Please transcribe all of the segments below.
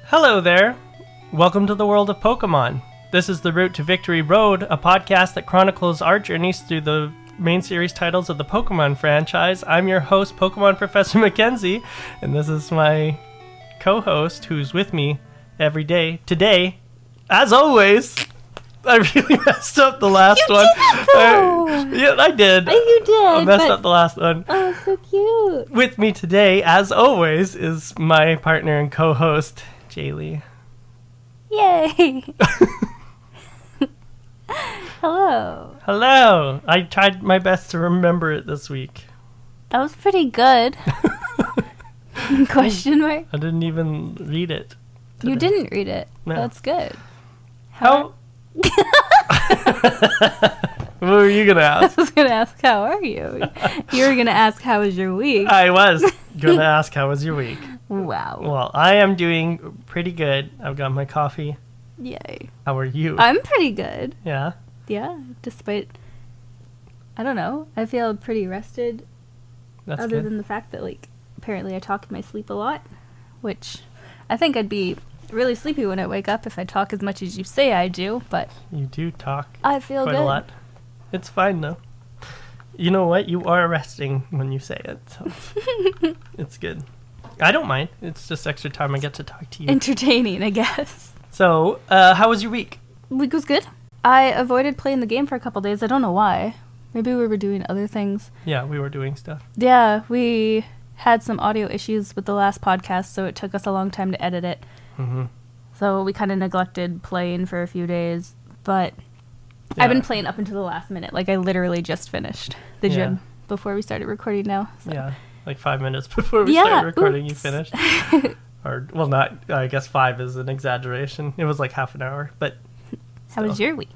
Hello there! Welcome to the world of Pokémon. This is the Route to Victory Road, a podcast that chronicles our journeys through the main series titles of the Pokémon franchise. I'm your host, Pokémon Professor Mackenzie, and this is my co-host who's with me every day. Today, as always, I really messed up the last one. Yeah, I did. You did. I messed up the last one. Oh, so cute. With me today, as always, is my partner and co-host, Jaylee. Yay. Hello. Hello. I tried my best to remember it this week. That was pretty good. Question mark? I didn't even read it today. You didn't read it. No. That's good. How? What were you going to ask? I was going to ask, how are you? You were going to ask, how was your week? I was going to ask, how was your week? Wow. Well, I am doing pretty good. I've got my coffee. Yay. How are you? I'm pretty good. Yeah? Yeah, despite, I don't know, I feel pretty rested. That's other good. than the fact that, like, apparently I talk in my sleep a lot, which I think I'd be really sleepy when I wake up if I talk as much as you say I do, but You do talk I feel quite good. a lot. It's fine, though. You know what? You are resting when you say it, so it's good. I don't mind. It's just extra time I get to talk to you. Entertaining, I guess. So, how was your week? Week was good. I avoided playing the game for a couple days. I don't know why. Maybe we were doing other things. Yeah, we were doing stuff. Yeah, we had some audio issues with the last podcast, so it took us a long time to edit it. Mm-hmm. So we kind of neglected playing for a few days, but Yeah. I've been playing up until the last minute. Like, I literally just finished the gym before we started recording now. So. Yeah, like 5 minutes before we started recording, oops. you finished. Or, well, not, I guess 5 is an exaggeration. It was like half an hour, but How was your week?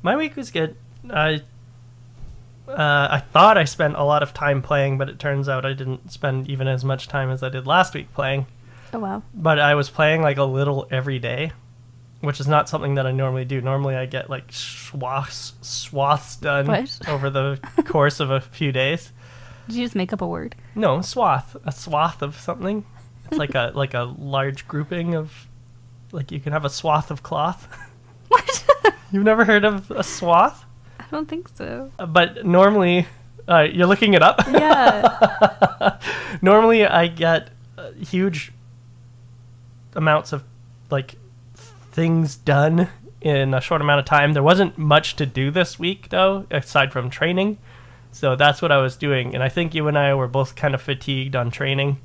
my week was good. I thought I spent a lot of time playing, but it turns out I didn't spend even as much time as I did last week playing. Oh, wow. But I was playing like a little every day, which is not something that I normally do. Normally I get like swaths done over the course of a few days. Did you just make up a word? No, swath. A swath of something. It's like a large grouping of, like, you can have a swath of cloth. What? You've never heard of a swath? I don't think so. But normally, you're looking it up? Yeah. Normally I get huge amounts of, like, things done in a short amount of time. There wasn't much to do this week, though, aside from training. So that's what I was doing. And I think you and I were both kind of fatigued on training.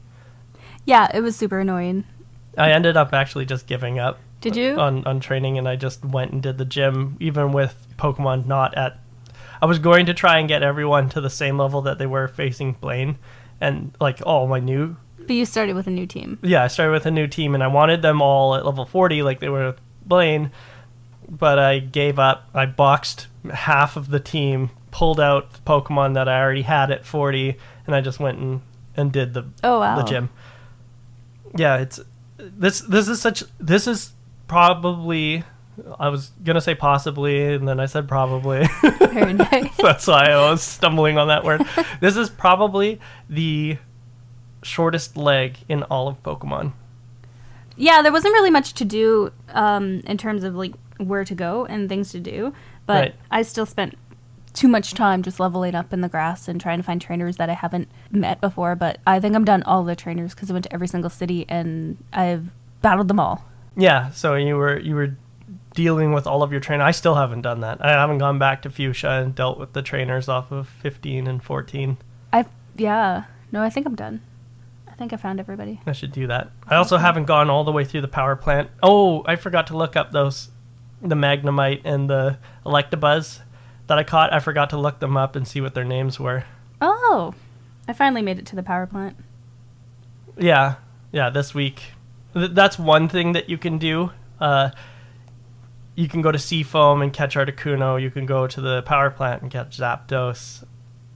Yeah, it was super annoying. I ended up actually just giving up. Did you? On training, and I just went and did the gym, even with Pokemon not at... I was going to try and get everyone to the same level that they were facing Blaine, and, like, all my new... But you started with a new team. Yeah, I started with a new team, and I wanted them all at level 40 like they were with Blaine, but I gave up. I boxed half of the team, pulled out the Pokemon that I already had at 40, and I just went and did the gym. Yeah, this is probably, I was gonna say possibly, and then I said probably. Very nice. That's why I was stumbling on that word. This is probably the shortest leg in all of Pokemon. Yeah, there wasn't really much to do in terms of, like, where to go and things to do, but Right. I still spent too much time just leveling up in the grass and trying to find trainers that I haven't met before, but I think I'm done all the trainers because I went to every single city and I've battled them all. Yeah, so you were dealing with all of your trainers. I still haven't done that. I haven't gone back to Fuchsia and dealt with the trainers off of 15 and 14. I think I'm done. I think I found everybody. I should do that. I also haven't gone all the way through the power plant. Oh, I forgot to look up the Magnemite and the Electabuzz that I caught. I forgot to look them up and see what their names were. Oh, I finally made it to the power plant. Yeah, this week. That's one thing that you can do. You can go to Seafoam and catch Articuno. You can go to the power plant and catch Zapdos.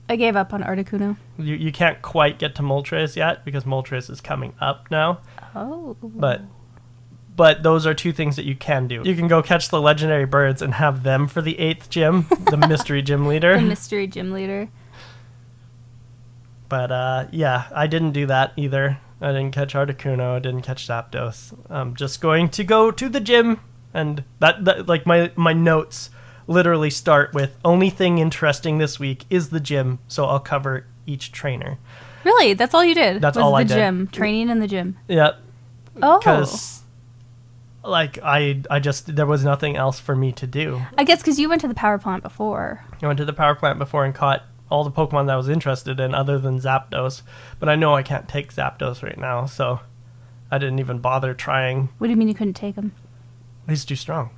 I gave up on Articuno. You can't quite get to Moltres yet because Moltres is coming up now. Oh. But those are two things that you can do. You can go catch the legendary birds and have them for the 8th gym, the mystery gym leader. The mystery gym leader. But yeah, I didn't do that either. I didn't catch Articuno. I didn't catch Zapdos. I'm just going to go to the gym, and that like my notes literally start with only thing interesting this week is the gym, so I'll cover each trainer. Really? That's all you did? That's all I did. The gym. Training in the gym. Yeah. Oh. Because, like, I just, there was nothing else for me to do. I guess because you went to the power plant before. I went to the power plant before and caught all the Pokemon that I was interested in other than Zapdos. But I know I can't take Zapdos right now, so I didn't even bother trying. What do you mean you couldn't take him? He's too strong.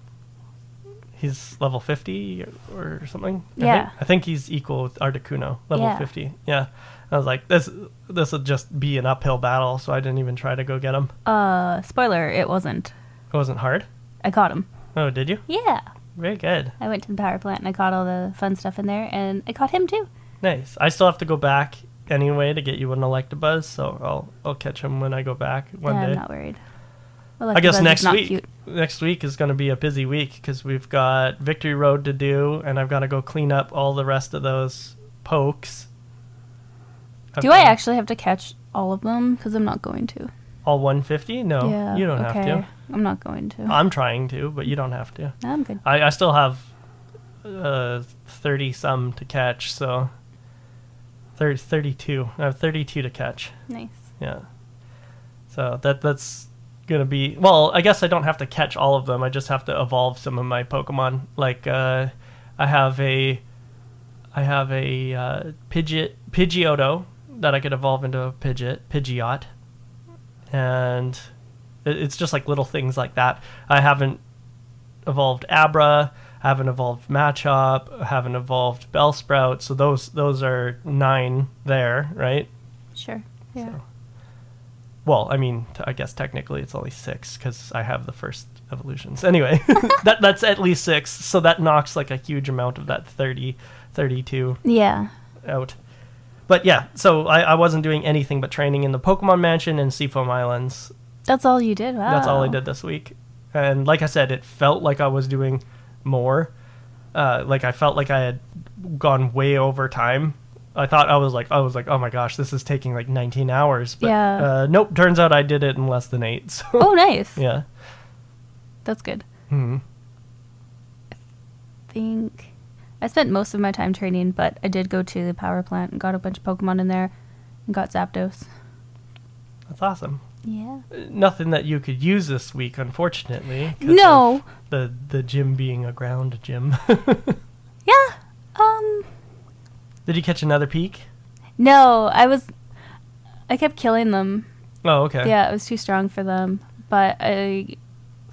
He's level 50 or something. Yeah. I think he's equal with Articuno, level 50. Yeah. I was like, this would just be an uphill battle, so I didn't even try to go get him. Spoiler, it wasn't. It wasn't hard? I caught him. Oh, did you? Yeah. Very good. I went to the power plant and I caught all the fun stuff in there, and I caught him too. Nice. I still have to go back anyway to get you an Electabuzz, so I'll catch him when I go back one day. I'm not worried. I guess next week. Cute. Next week is going to be a busy week because we've got Victory Road to do, and I've got to go clean up all the rest of those pokes. Do I actually have to catch all of them? Because I'm not going to. All 150? No, yeah, you don't have to. I'm not going to. I'm trying to, but you don't have to. No, I'm good. I still have 30-some to catch, so 32. I have 32 to catch. Nice. Yeah. So that's going to be... Well, I guess I don't have to catch all of them. I just have to evolve some of my Pokemon. Like, I have a Pidgeotto that I could evolve into a Pidgeot. And it's just like little things like that. I haven't evolved Abra, I haven't evolved Machop, I haven't evolved Bellsprout, so those are 9 there, right? Sure, yeah. So, well, I mean, I guess technically it's only 6 because I have the first evolutions. Anyway, that's at least 6, so that knocks like a huge amount of that 32 out. But yeah, so I wasn't doing anything but training in the Pokemon Mansion and Seafoam Islands. That's all you did? Wow. That's all I did this week. And like I said, it felt like I was doing more. Like I felt like I had gone way over time. I was like, oh my gosh, this is taking like 19 hours. But nope, turns out I did it in less than 8. So. Oh, nice. Yeah. That's good. Mm-hmm. I think I spent most of my time training, but I did go to the power plant and got a bunch of Pokemon in there and got Zapdos. That's awesome. Yeah. Nothing that you could use this week, unfortunately. No. The gym being a ground gym. Yeah. Did you catch another peak? No, I kept killing them. Oh, okay. Yeah, it was too strong for them. But I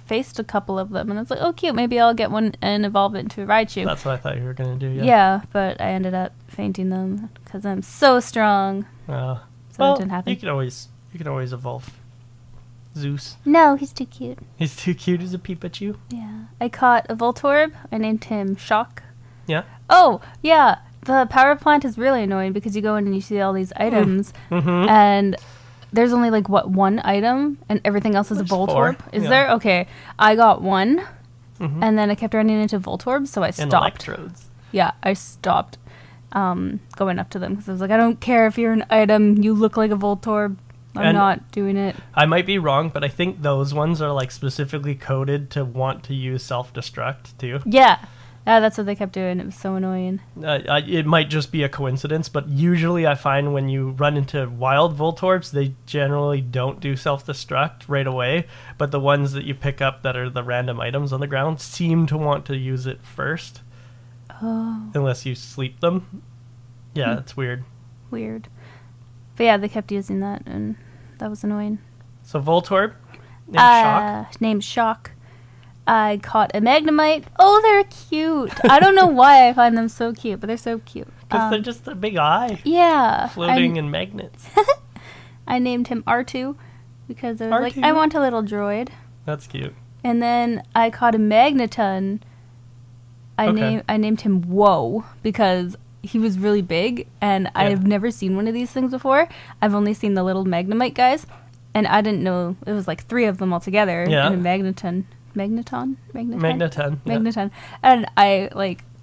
faced a couple of them, and I was like, oh, cute, maybe I'll get one and evolve it into a Raichu. That's what I thought you were going to do, yeah. Yeah, but I ended up fainting them because I'm so strong. So it didn't happen. You could always evolve Zeus. No, he's too cute. He's too cute as a Pikachu. Yeah. I caught a Voltorb. I named him Shock. Yeah. Oh, yeah. The power plant is really annoying because you go in and you see all these items, and there's only like one item, and everything else is a Voltorb. 4. Is there? Okay. I got one, and then I kept running into Voltorb, so I stopped. And Electrodes. Yeah, I stopped going up to them because I was like, I don't care if you're an item. You look like a Voltorb. I'm not doing it. I might be wrong, but I think those ones are like specifically coded to want to use self-destruct too. Yeah. That's what they kept doing. It was so annoying. It might just be a coincidence, but usually I find when you run into wild Voltorbs, they generally don't do self-destruct right away, but the ones that you pick up that are the random items on the ground seem to want to use it first. Oh. Unless you sleep them. Yeah, it's weird. Weird. But yeah, they kept using that, and that was annoying. So Voltorb, named Shock? Named Shock. I caught a Magnemite. Oh, they're cute. I don't know why I find them so cute, but they're so cute. Because they're just a big eye. Yeah. Floating in magnets. I named him R2 because I was R2? like, I want a little droid. That's cute. And then I caught a Magneton. I named him Whoa because he was really big, and I've never seen one of these things before. I've only seen the little Magnemite guys, and I didn't know it was like 3 of them all together in a Magneton. Magneton. And I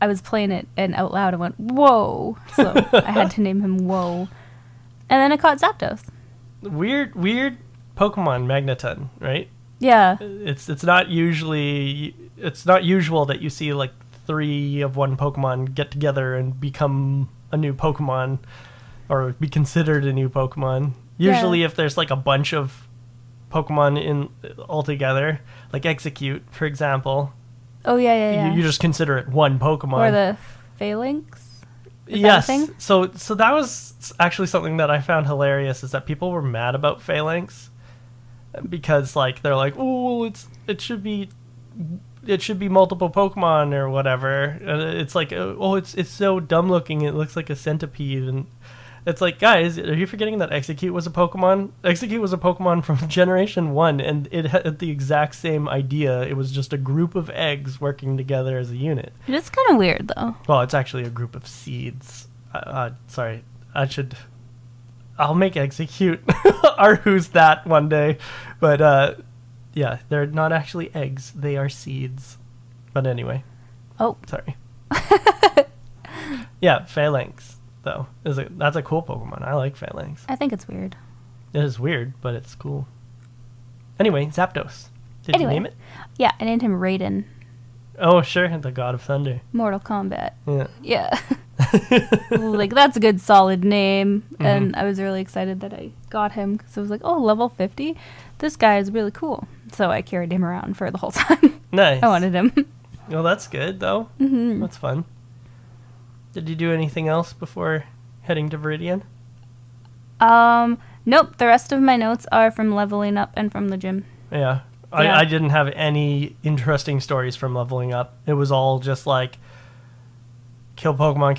was playing it, and out loud I went, whoa. So I had to name him Whoa. And then I caught Zapdos. weird Pokemon Magneton, right? Yeah. It's not usual that you see like 3 of one Pokemon get together and become a new Pokemon or be considered a new Pokemon. Usually if there's like a bunch of Pokemon in all together, like Execute, for example. Oh, yeah. You just consider it one Pokemon. Or the Phalanx? Yes. So that was actually something that I found hilarious, is that people were mad about Phalanx because like they're like, oh, it should be multiple Pokemon or whatever. And it's like, oh, it's so dumb looking. It looks like a centipede. And it's like, guys, are you forgetting that Execute was a Pokemon? Execute was a Pokemon from Generation 1, and it had the exact same idea. It was just a group of eggs working together as a unit. It's kind of weird, though. Well, it's actually a group of seeds. Sorry, I'll make Execute Arwho's that one day. But, yeah, they're not actually eggs. They are seeds. But anyway. Oh. Sorry. Yeah, Phalanx, though. That's a cool Pokemon. I like Phalanx. I think it's weird. It is weird, but it's cool. Anyway, Zapdos. Did you name it? Yeah, I named him Raiden. Oh, sure. The God of Thunder. Mortal Kombat. Yeah. Like, that's a good, solid name. Mm-hmm. And I was really excited that I got him because I was like, oh, level 50? This guy is really cool. So I carried him around for the whole time. Nice. I wanted him. Well, that's good, though. Mm-hmm. That's fun. Did you do anything else before heading to Viridian? Nope. The rest of my notes are from leveling up and from the gym. Yeah. I didn't have any interesting stories from leveling up. It was all just like, kill Pokemon,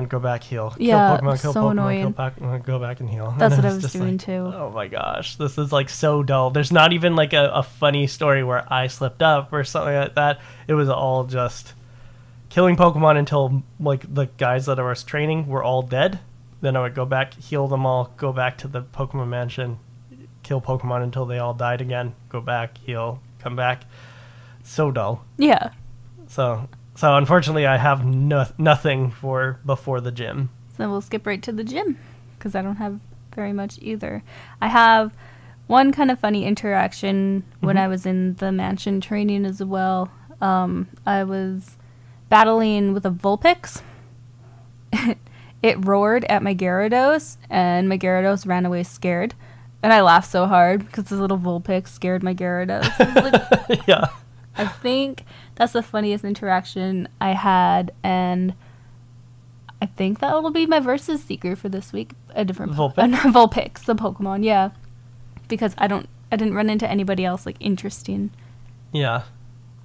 go back, heal. Kill Pokemon, kill Pokemon, annoying. kill Pokemon, go back and heal. That's and what I was doing like, too. Oh my gosh, this is like so dull. There's not even like a funny story where I slipped up or something like that. It was all just killing Pokemon until like the guys that I was training were all dead. Then I would go back, heal them all, go back to the Pokemon Mansion, kill Pokemon until they all died again, go back, heal, come back. So dull. Yeah. So unfortunately, I have nothing for before the gym. So we'll skip right to the gym, because I don't have very much either. I have one kind of funny interaction when I was in the mansion training as well. I was battling with a Vulpix. It roared at my Gyarados, and my Gyarados ran away scared. And I laughed so hard because this little Vulpix scared my Gyarados. Like, yeah. I think that's the funniest interaction I had, and I think that will be my versus seeker for this week. A different Vulpix, the Pokemon, yeah, because I didn't run into anybody else like interesting. Yeah,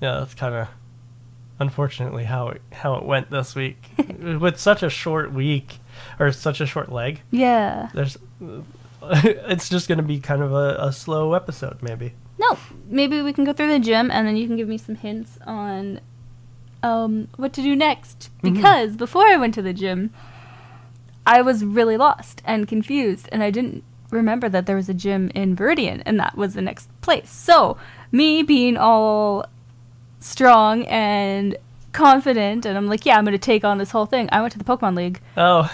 that's kind of unfortunately how it went this week with such a short week or such a short leg. Yeah, it's just gonna be kind of a slow episode, maybe. No, maybe we can go through the gym and then you can give me some hints on what to do next. Because before I went to the gym, I was really lost and confused, and I didn't remember that there was a gym in Viridian, and that was the next place. So, me being all strong and confident, and I'm like, yeah, I'm going to take on this whole thing. I went to the Pokemon League. Oh.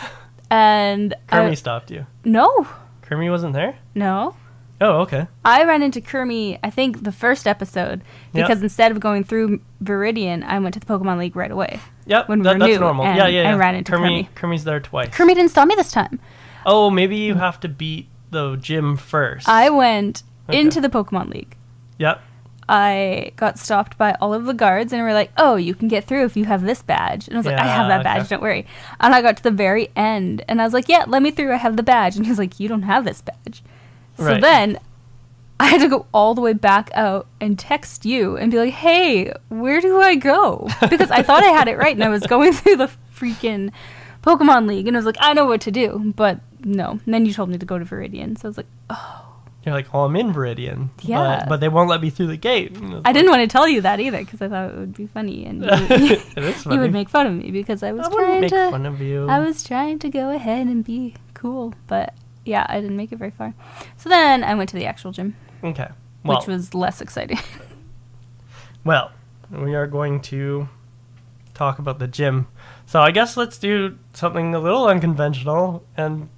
And Kermie stopped you. No. Kermie wasn't there? No. Oh, okay. I ran into Kermie, I think, the first episode, because instead of going through Viridian, I went to the Pokemon League right away. Yep, when that's new, normal. And yeah. I ran into Kermie. Kermie's there twice. Kermie didn't stop me this time. Oh, maybe you have to beat the gym first. I went into the Pokemon League. Yep. I got stopped by all of the guards, and were like, oh, you can get through if you have this badge. And I was like, I have that badge, don't worry. And I got to the very end, and I was like, yeah, let me through, I have the badge. And he was like, you don't have this badge. So then I had to go all the way back out and text you and be like, hey, where do I go? Because I thought I had it right, and I was going through the freaking Pokemon League, and I was like, I know what to do. But no. And then you told me to go to Viridian, so I was like, oh. You're like, well, I'm in Viridian. Yeah. But they won't let me through the gate. I didn't want to tell you that either, because I thought it would be funny. And it is funny. You would make fun of me, because I was trying to... fun of you. I was trying to go ahead and be cool, but yeah, I didn't make it very far. So then I went to the actual gym. Okay. Which was less exciting. Well, we are going to talk about the gym. So I guess let's do something a little unconventional and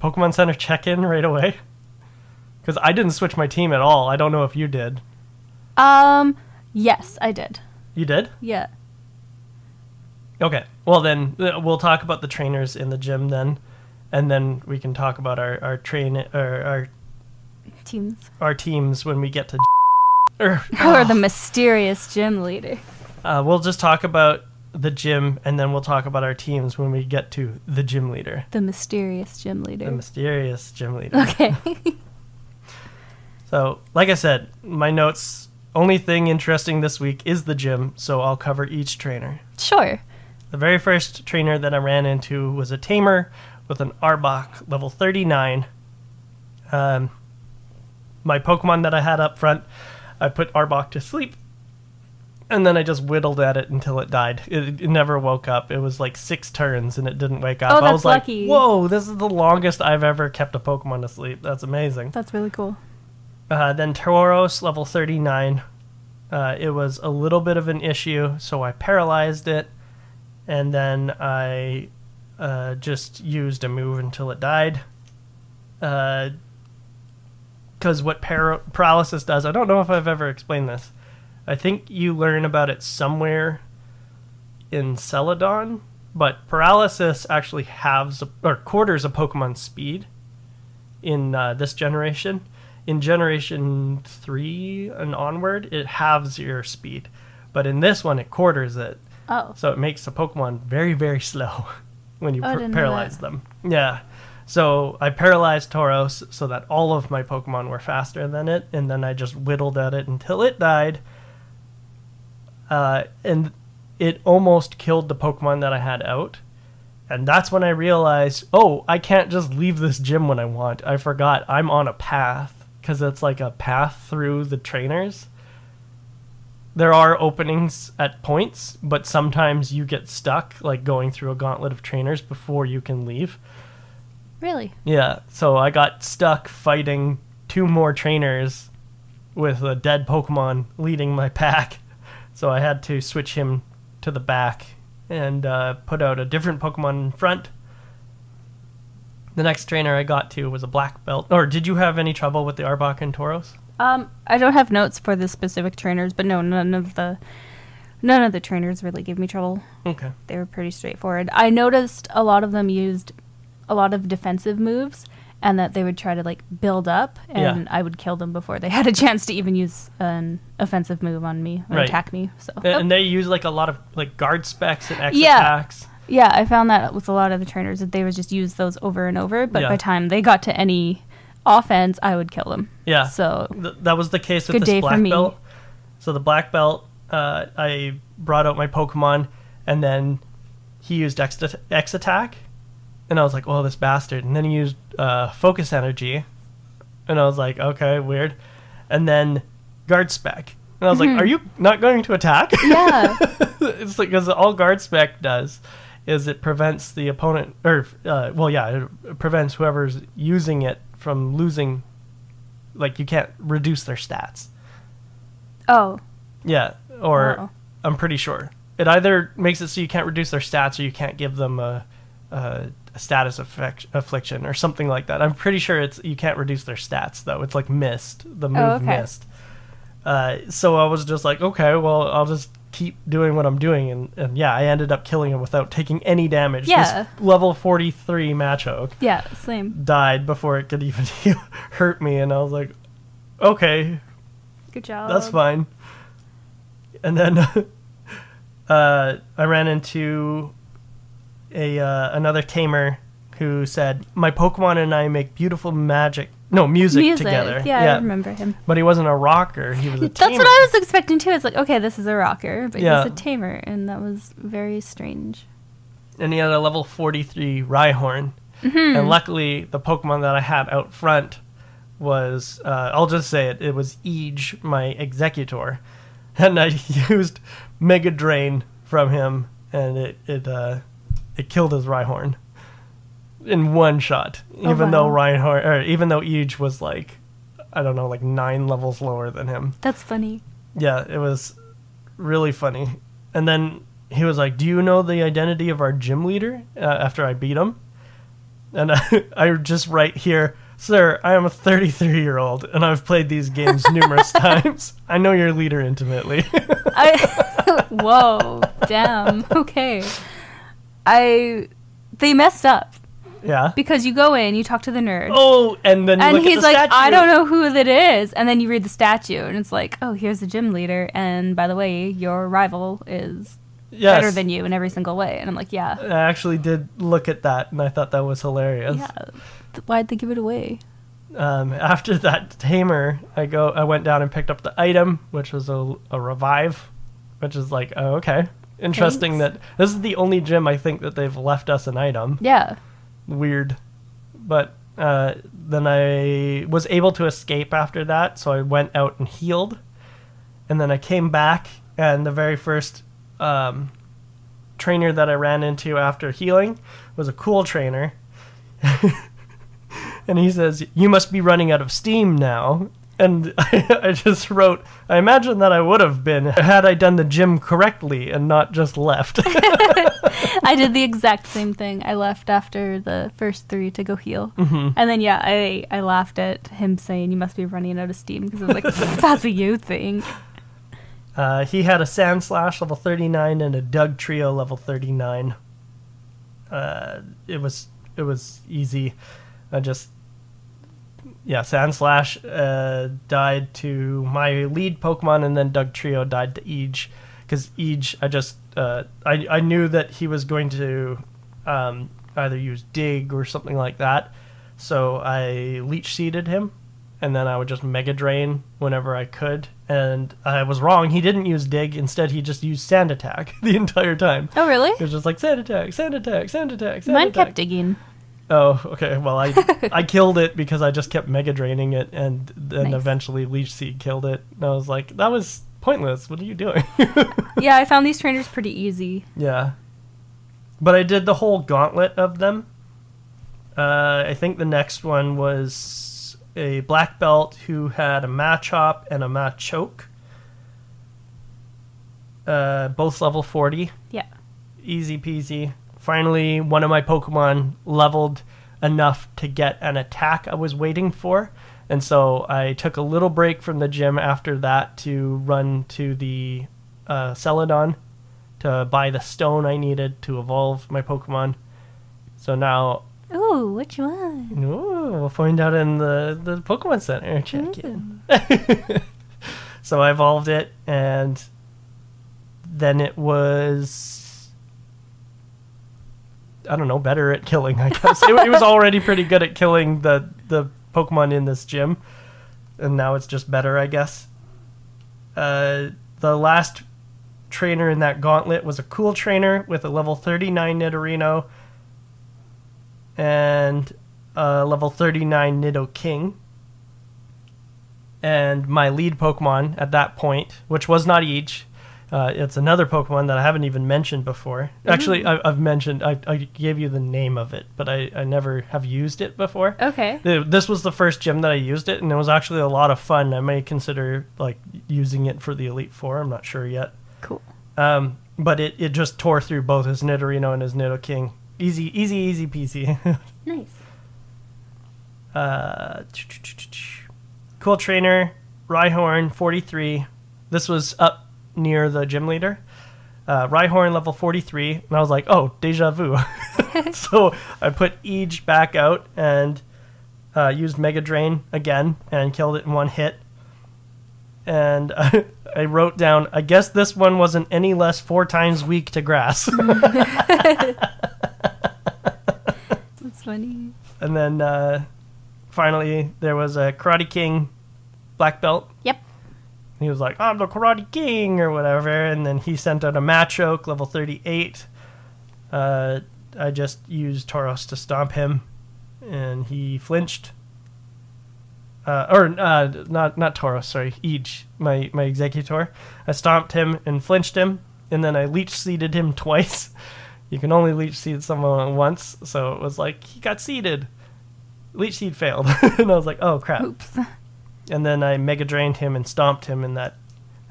Pokemon Center check-in right away? Because I didn't switch my team at all. I don't know if you did. Yes, I did. You did? Yeah. Okay. Well, then we'll talk about the trainers in the gym then, and then we can talk about our teams when we get to or the mysterious gym leader. We'll just talk about the gym, and then we'll talk about our teams when we get to the gym leader. The mysterious gym leader. The mysterious gym leader. Okay. So, like I said, my notes, only thing interesting this week is the gym, so I'll cover each trainer. Sure. The very first trainer that I ran into was a tamer with an Arbok level 39. My Pokemon that I had up front, I put Arbok to sleep, and then I just whittled at it until it died. It never woke up. It was like 6 turns, and it didn't wake up. Oh, that's I was lucky. Like, whoa, this is the longest I've ever kept a Pokemon asleep. That's amazing. That's really cool. Then Tauros, level 39. It was a little bit of an issue, so I paralyzed it, and then I just used a move until it died. Because what paralysis does, I don't know if I've ever explained this. I think you learn about it somewhere in Celadon, but paralysis actually halves or quarters a Pokemon's speed in this generation. In Generation 3 and onward, it halves your speed. But in this one, it quarters it. Oh. So it makes the Pokemon very, very slow when you paralyze them. Yeah. So I paralyzed Tauros so that all of my Pokemon were faster than it, and then I just whittled at it until it died. And it almost killed the Pokemon that I had out. And that's when I realized, oh, I can't just leave this gym when I want. I forgot I'm on a path. Because it's like a path through the trainers. There are openings at points, but sometimes you get stuck, like going through a gauntlet of trainers before you can leave. Really? Yeah, so I got stuck fighting 2 more trainers with a dead Pokemon leading my pack. So I had to switch him to the back and put out a different Pokemon in front. The next trainer I got to was a black belt. Or did you have any trouble with the Arbok and Tauros? I don't have notes for the specific trainers, but no, none of the trainers really gave me trouble. Okay. They were pretty straightforward. I noticed a lot of them used a lot of defensive moves, and that they would try to like build up, and I would kill them before they had a chance to even use an offensive move on me or attack me. So and they use like a lot of like guard specs and X attacks. Yeah, I found that with a lot of the trainers that they would just use those over and over, but by the time they got to any offense, I would kill them. Yeah. So that was the case with this black belt. So the black belt, I brought out my Pokemon, and then he used X attack, and I was like, oh, this bastard. And then he used focus energy, and I was like, okay, weird. And then guard spec. And I was like, are you not going to attack? Yeah. It's like, because all guard spec does is it prevents the opponent, or, it prevents whoever's using it from losing, like, you can't reduce their stats. Oh. Yeah, or I'm pretty sure. It either makes it so you can't reduce their stats or you can't give them a status affliction or something like that. I'm pretty sure you can't reduce their stats, though. It's like missed, the move missed. So I was just like, okay, well, I'll just keep doing what I'm doing, and I ended up killing him without taking any damage. This level 43 Machoke same died before it could even hurt me, and I was like, okay, good job, that's fine. And then I ran into another tamer who said, my Pokemon and I make beautiful music together. Yeah, I remember him. But he wasn't a rocker. He was a tamer. That's what I was expecting, too. It's like, okay, this is a rocker, but he's a tamer, and that was very strange. And he had a level 43 Rhyhorn. Mm-hmm. And luckily, the Pokemon that I had out front was, I'll just say it, it was Eege, my Executor. And I used Mega Drain from him, and it killed his Rhyhorn in one shot, even though Eege was like, I don't know, like 9 levels lower than him. That's funny. Yeah, it was really funny. And then he was like, do you know the identity of our gym leader? After I beat him. And I just write here, "Sir, I am a 33-year-old, and I've played these games numerous times. I know your leader intimately." Whoa, damn. Okay. They messed up. Yeah. Because you go in, you talk to the nerd. Oh, and then you look he's at the like, statue. "I don't know who that is." And then you read the statue, and it's like, "Oh, here's the gym leader. And by the way, your rival is better than you in every single way." And I'm like, yeah. I actually did look at that, and I thought that was hilarious. Yeah. Why'd they give it away? After that tamer, I went down and picked up the item, which was a revive, which is like, oh, okay. Interesting. Thanks. That this is the only gym I think that they've left us an item. Yeah. Weird. But then I was able to escape after that, so I went out and healed. And then I came back, and the very first trainer that I ran into after healing was a cool trainer. And he says, "You must be running out of steam now." And I just wrote, "I imagine that I would have been had I done the gym correctly and not just left." I did the exact same thing. I left after the first 3 to go heal. Mm-hmm. And then, yeah, I laughed at him saying, "You must be running out of steam," because I was like, that's a you thing. He had a Sand Slash level 39 and a Doug Trio level 39. It was easy. Sand Slash died to my lead Pokemon, and then Doug Trio died to Eej. Because Eej, I knew that he was going to either use Dig or something like that. So I Leech Seeded him, and then I would just Mega Drain whenever I could. And I was wrong. He didn't use Dig. Instead, he just used Sand Attack the entire time. Oh, really? It was just like Sand Attack, Sand Attack, Sand Attack, Sand Mine Attack. kept digging. Oh, okay. Well, I killed it because I just kept Mega Draining it, and then eventually Leech Seed killed it. And I was like, that was pointless. What are you doing? Yeah, I found these trainers pretty easy. Yeah. But I did the whole gauntlet of them. I think the next one was a black belt who had a Machop and a Machoke. Both level 40. Yeah. Easy peasy. Finally, one of my Pokemon leveled enough to get an attack I was waiting for. And so I took a little break from the gym after that to run to the Celadon to buy the stone I needed to evolve my Pokemon. So now... Ooh, which one? Ooh, we'll find out in the Pokemon Center. Check in. So I evolved it, and then it was... I don't know, better at killing, I guess. It was already pretty good at killing the Pokemon in this gym, and now it's just better, I guess. The last trainer in that gauntlet was a cool trainer with a level 39 Nidorino and a level 39 Nidoking. And my lead Pokemon at that point, which was not Eej, it's another Pokemon that I haven't even mentioned before. Actually, I've mentioned, I gave you the name of it, but I never have used it before. Okay. This was the first gym that I used it, and it was actually a lot of fun. I may consider using it for the Elite Four. I'm not sure yet. Cool. But it just tore through both his Nidorino and his Nidoking. Easy peasy. Nice. Cool trainer, Rhyhorn, 43. This was up near the gym leader. Rhyhorn level 43, and I was like, oh, deja vu. So I put Eej back out and used Mega Drain again and killed it in one hit. And I wrote down, I guess this one wasn't any less 4 times weak to grass. That's funny. And then finally there was a Karate King black belt. Yep. He was like, I'm the Karate King or whatever, and then he sent out a Machoke level 38. I just used Tauros to stomp him, and he flinched. Not Tauros, sorry, Eej, my Executor. I stomped him and flinched him, and then I Leech Seeded him twice. You can only Leech Seed someone once, so it was like, he got seeded. Leech Seed failed. And I was like, oh crap. Oops. And then I Mega Drained him and stomped him, and that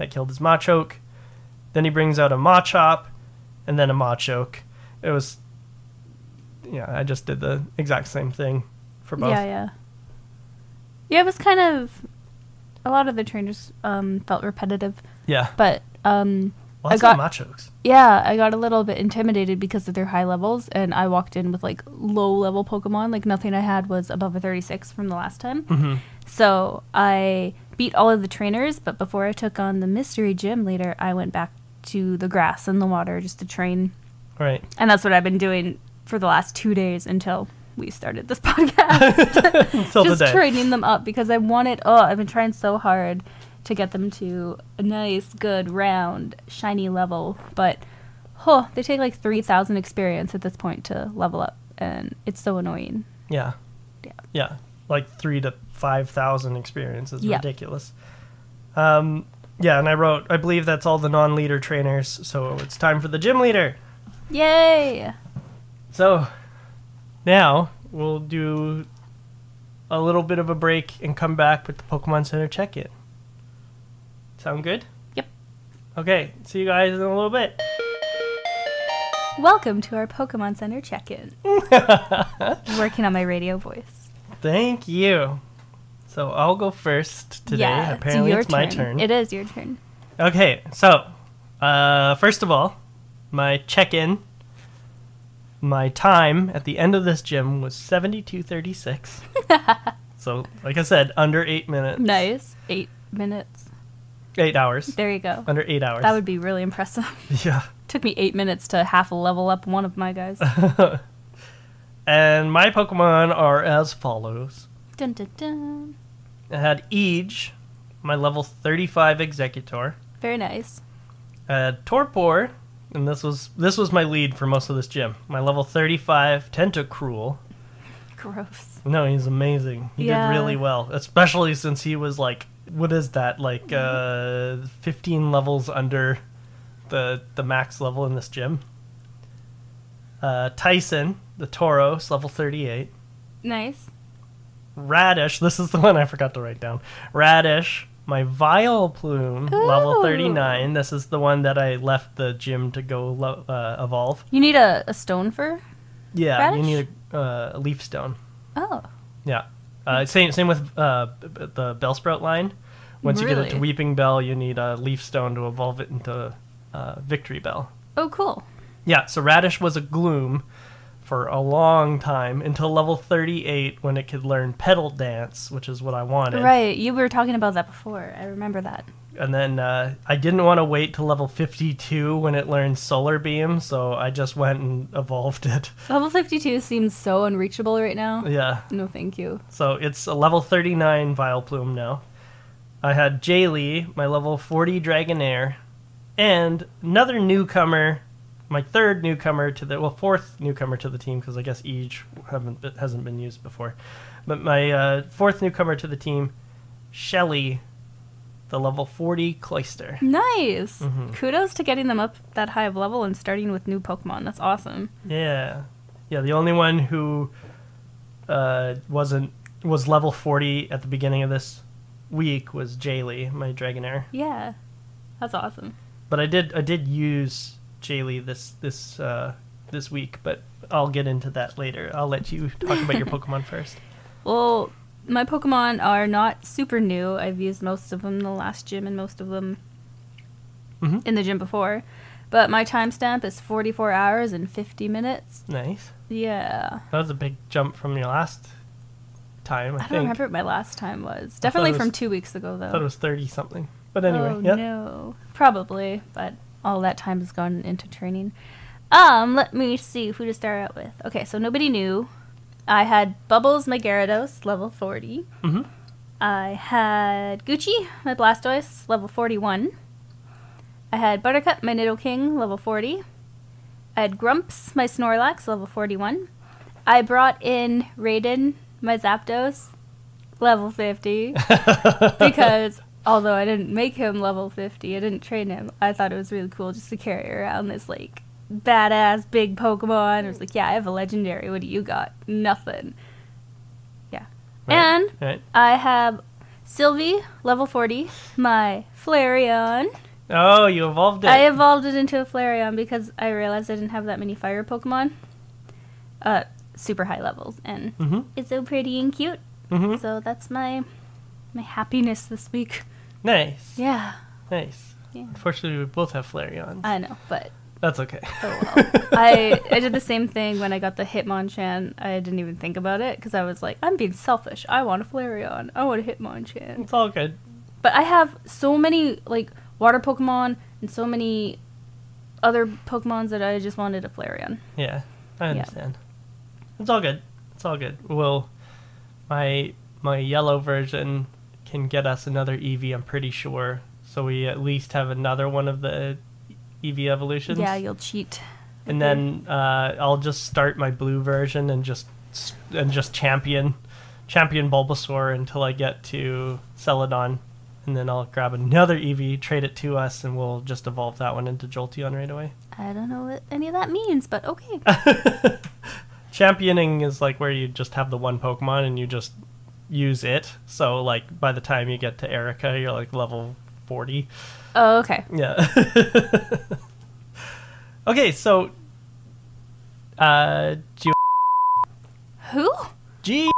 killed his Machoke. Then he brings out a Machop, and then a Machoke. It was Yeah, I just did the exact same thing for both. Yeah, it was kind of... A lot of the trainers felt repetitive. Yeah. But lots of machos. Yeah, I got a little bit intimidated because of their high levels, and I walked in with, like, low-level Pokemon. Like, nothing I had was above a 36 from the last time. Mm-hmm. So I beat all of the trainers, but before I took on the mystery gym later, I went back to the grass and the water just to train. Right. And that's what I've been doing for the last 2 days until we started this podcast. Until just today. training them up because I wanted... Oh, I've been trying so hard to get them to a nice, good, round, shiny level. But, they take like 3,000 experience at this point to level up. And it's so annoying. Yeah. Like 3,000 to 5,000 experience is ridiculous. And I believe that's all the non-leader trainers. So it's time for the gym leader. Yay! So now we'll do a little bit of a break and come back with the Pokemon Center check-in. Sound good? Yep. Okay, see you guys in a little bit. Welcome to our Pokemon Center check-in. Working on my radio voice. Thank you. So I'll go first today. Yeah, apparently it's my turn. It is your turn. Okay, so first of all, my check-in, my time at the end of this gym was 72:36. So, like I said, under 8 minutes. Nice. 8 minutes. 8 hours. There you go. Under 8 hours. That would be really impressive. Yeah. Took me 8 minutes to half a level up one of my guys. And my Pokemon are as follows. Dun, dun, dun. I had Eege, my level 35 Executor. Very nice. I had Torpor, and this was my lead for most of this gym. My level 35 Tentacruel. Gross. No, he's amazing. He did really well, especially since he was like, what is that? Like 15 levels under the max level in this gym. Tyson, the Tauros, level 38. Nice. Radish, this is the one I forgot to write down. Radish, my Vileplume, level 39. This is the one that I left the gym to go evolve. You need a stone for Radish? You need a leaf stone. Oh. Yeah. Same with the Bellsprout line. Once you get it to Weeping Bell, you need a leaf stone to evolve it into Victory Bell. Oh, cool. Yeah, so Radish was a Gloom for a long time until level 38 when it could learn Petal Dance, which is what I wanted. Right, you were talking about that before. I remember that. And then I didn't want to wait till level 52 when it learned Solar Beam, so I just went and evolved it. Level 52 seems so unreachable right now. Yeah. No, thank you. So it's a level 39 Vileplume now. I had Jaylee, my level 40 Dragonair, and another newcomer, my fourth newcomer to the team, because I guess Eege hasn't been used before. But my fourth newcomer to the team, Shelly, the level 40 Cloyster. Nice. Mm-hmm. Kudos to getting them up that high of level and starting with new Pokemon. That's awesome. Yeah. Yeah, the only one who was level 40 at the beginning of this week was Jaylee, my Dragonair. Yeah. That's awesome. But I did use Jaylee this week, but I'll get into that later. I'll let you talk about your Pokemon first. Well, my Pokemon are not super new. I've used most of them in the last gym and most of them in the gym before. But my timestamp is 44 hours and 50 minutes. Nice. Yeah. That was a big jump from your last time, I think. I don't remember what my last time was. Definitely from 2 weeks ago, though. I thought it was 30-something. But anyway, oh, no. Probably, but all that time has gone into training. Let me see who to start out with. Okay, so nobody knew. I had Bubbles, my Gyarados, level 40. Mm-hmm. I had Gucci, my Blastoise, level 41. I had Buttercup, my Nidoking, level 40. I had Grumps, my Snorlax, level 41. I brought in Raiden, my Zapdos, level 50. Because although I didn't make him level 50, I didn't train him, I thought it was really cool just to carry around this, like, badass big Pokemon. I was like, yeah, I have a legendary. What do you got? Nothing. Yeah. Right. And I have Sylvie, level 40, my Flareon. Oh, you evolved it. I evolved it into a Flareon because I realized I didn't have that many fire Pokemon. super high levels, and it's so pretty and cute. So that's my happiness this week. Nice. Yeah. Nice. Yeah. Unfortunately, we both have Flareons. I know, but that's okay. Oh well. I did the same thing when I got the Hitmonchan. I didn't even think about it because I was like, I'm being selfish. I want a Flareon. I want a Hitmonchan. It's all good. But I have so many like water Pokemon and so many other Pokemons that I just wanted a Flareon. Yeah, I understand. It's all good. It's all good. Well, my yellow version can get us another Eevee, I'm pretty sure. So we at least have another one of the Eevee evolutions. Yeah, you'll cheat. And then I'll just start my blue version and just champion Bulbasaur until I get to Celadon. And then I'll grab another Eevee, trade it to us, and we'll just evolve that one into Jolteon right away. I don't know what any of that means, but okay. Championing is like where you just have the one Pokemon and you just use it. So like by the time you get to Erica, you're like level 40. Oh, okay. Yeah. Okay, so who? The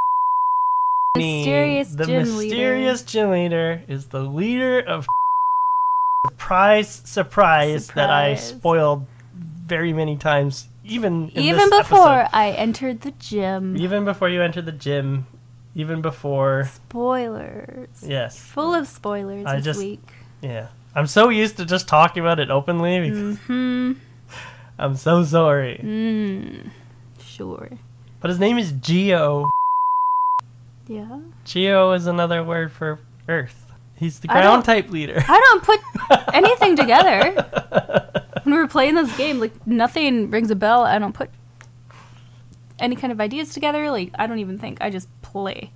mysterious gym leader is the leader of surprise that I spoiled very many times, even before I entered the gym. Even before you entered the gym. Even before spoilers. Yes. Full of spoilers this week. Yeah. I'm so used to just talking about it openly because I'm so sorry. Sure. But his name is Geo. Yeah. Geo is another word for Earth. He's the ground type leader. I don't put anything together. When we were playing this game, like nothing rings a bell. I don't put any kind of ideas together. Like I don't even think. I just play.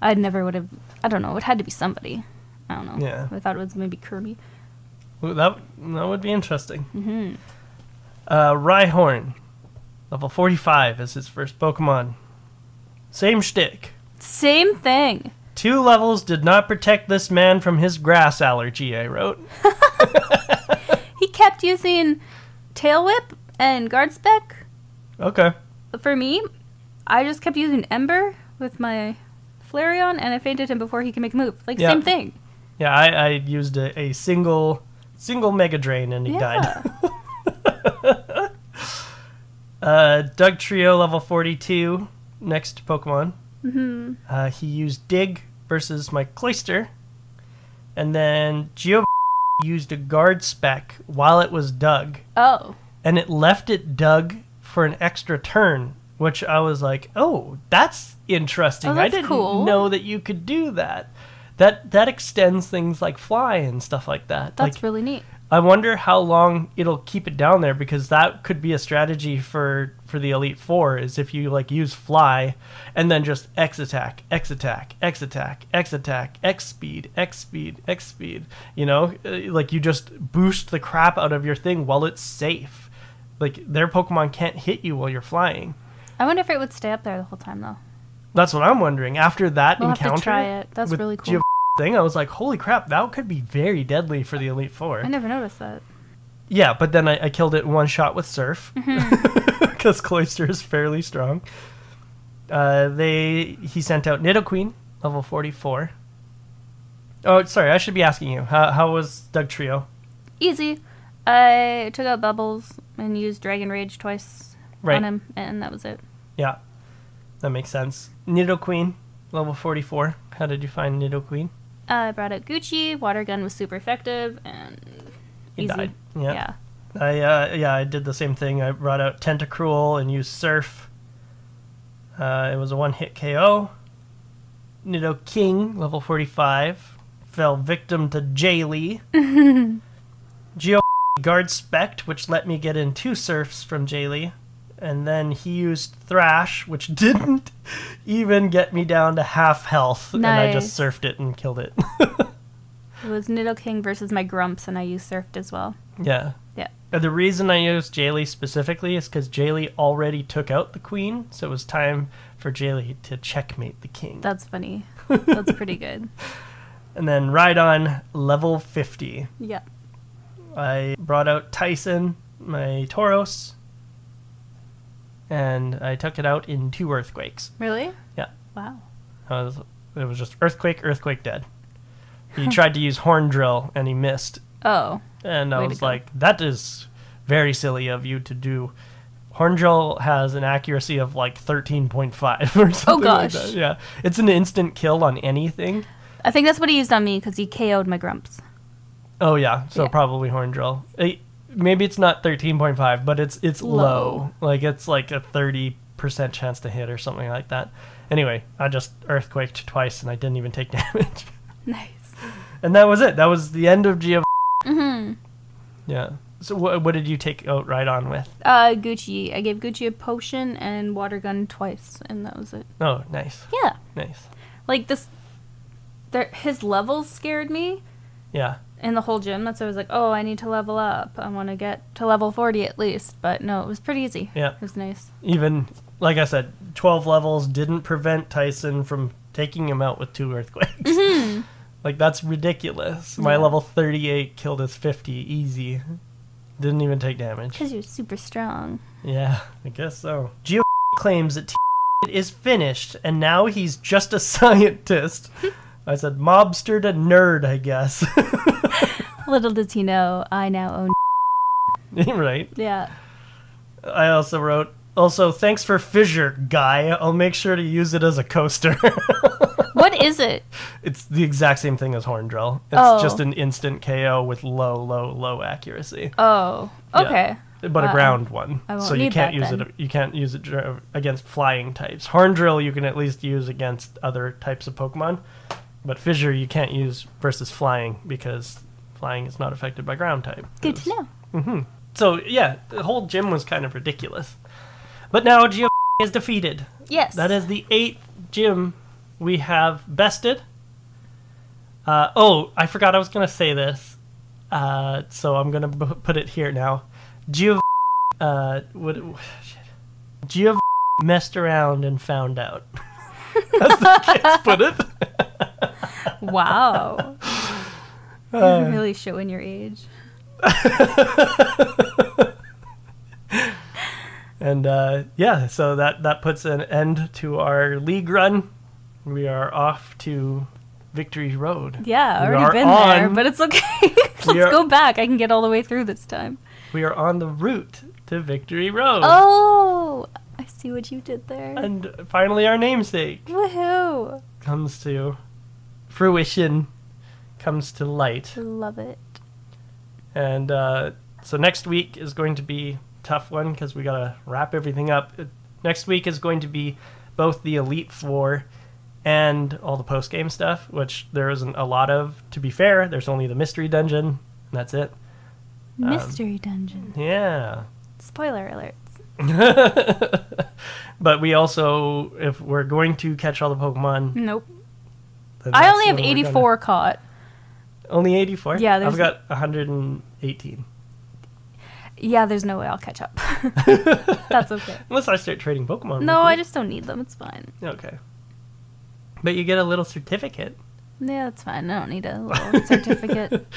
I never would have. I don't know. It had to be somebody. I don't know. Yeah. I thought it was maybe Kirby. Well, that would be interesting. Rhyhorn, level 45 is his first Pokemon. Same shtick. Same thing. 2 levels did not protect this man from his grass allergy, I wrote. He kept using Tail Whip and Guard Spec. Okay. For me, I just kept using Ember with my Flareon, and I fainted him before he could make a move. Like, same thing. Yeah, I used a single Mega Drain, and he died. Doug Trio, level 42, next Pokemon. He used Dig versus my Cloyster, and then Geo used a Guard Spec while it was Dug. Oh. And it left it Dug for an extra turn, which I was like, oh, that's interesting. That's I didn't know that you could do that. That extends things like Fly and stuff like that. That's really neat. I wonder how long it'll keep it down there, because that could be a strategy for the Elite Four, is if you like use Fly and then just X attack, X attack, X attack, X attack, X speed, X speed, X speed. You know, like you just boost the crap out of your thing while it's safe. Like their Pokemon can't hit you while you're flying. I wonder if it would stay up there the whole time though. That's what I'm wondering. After that we'll encounter, have to try it. That's really cool. Thing, I was like, holy crap, that could be very deadly for the Elite Four. I never noticed that. Yeah, but then I killed it in one shot with Surf, because Cloyster is fairly strong. He sent out Nidoqueen, level 44. Oh, sorry, I should be asking you. How was Doug Trio? Easy. I took out Bubbles and used Dragon Rage twice on him, and that was it. Yeah, that makes sense. Nidoqueen, level 44. How did you find Nidoqueen? I brought out Gucci. Water Gun was super effective and he easy. died. Yeah. I did the same thing. I brought out Tentacruel and used Surf. It was a one-hit KO. Nidoking, level 45, fell victim to Jaylee. Geo Guard Spect, which let me get in 2 Surfs from Jaylee. And then he used Thrash, which didn't even get me down to half health. Nice. And I just surfed it and killed it. It was Nidoking versus my Grumps, and I used Surfed as well. Yeah. Yeah. The reason I used Jaylee specifically is because Jaylee already took out the queen, so it was time for Jaylee to checkmate the king. That's funny. That's pretty good. And then Rhydon, level 50. Yeah. I brought out Tyson, my Tauros. and I took it out in 2 earthquakes. Really? Yeah. Wow. It was just earthquake, dead. He tried to use horn drill, and he missed. Oh. And I was like, that is very silly of you to do. Horn drill has an accuracy of like 13.5 or something. Oh, gosh. Like that. Yeah. It's an instant kill on anything. I think that's what he used on me because he KO'd my grumps. Oh, yeah. So probably horn drill. Maybe it's not 13.5, but it's low. Like, it's like a 30% chance to hit or something like that. Anyway, I just earthquaked twice, and I didn't even take damage. Nice. And that was it. That was the end of Geo. Mm-hmm. Yeah. So what did you take out right on with? Gucci. I gave Gucci a potion and water gun twice, and that was it. Oh, nice. Yeah. Nice. Like, his levels scared me. Yeah. In the whole gym. That's why I was like, oh, I need to level up. I want to get to level 40 at least. But no, it was pretty easy. Yeah. It was nice. Even, like I said, 12 levels didn't prevent Tyson from taking him out with 2 earthquakes. Mm-hmm. Like, that's ridiculous. My level 38 killed his 50 easy. Didn't even take damage. Because you're super strong. Yeah, I guess so. Geo claims that is finished, and now he's just a scientist. I said, mobster to nerd, I guess. Little does he know, I now own Right. Yeah. I also wrote, thanks for fissure, guy. I'll make sure to use it as a coaster. What is it? It's the exact same thing as horn drill. It's just an instant KO with low accuracy. Oh, okay. Yeah, but a ground one. I won't so you need can't that use then. it. You can't use it against flying types. Horn drill you can at least use against other types of Pokemon, but fissure you can't use versus flying because flying is not affected by ground type. Good to know. Mm-hmm. So yeah, the whole gym was kind of ridiculous. But now Geo is defeated. Yes. That is the 8th gym we have bested. I forgot I was going to say this. So I'm going to put it here now. Geo messed around and found out. As the kids put it. Wow. You're really showing your age. And so that puts an end to our league run. We are off to Victory Road. Yeah, already been there, but it's okay. Let's go back. I can get all the way through this time. We are on the route to Victory Road. Oh, I see what you did there. And finally our namesake. Woohoo. Comes to fruition, comes to light. Love it. And so next week is going to be a tough one because we got to wrap everything up. Next week is going to be both the Elite Four and all the post-game stuff, which there isn't a lot of. To be fair, there's only the Mystery Dungeon, and that's it. Mystery Dungeon. Yeah. Spoiler alerts. But we also, if we're going to catch all the Pokemon... Nope. I only have 84 caught. Only 84? Yeah, I've got 118. Yeah, there's no way I'll catch up. That's okay. Unless I start trading Pokemon. No, I just don't need them. It's fine. Okay. But you get a little certificate. Yeah, that's fine. I don't need a little certificate.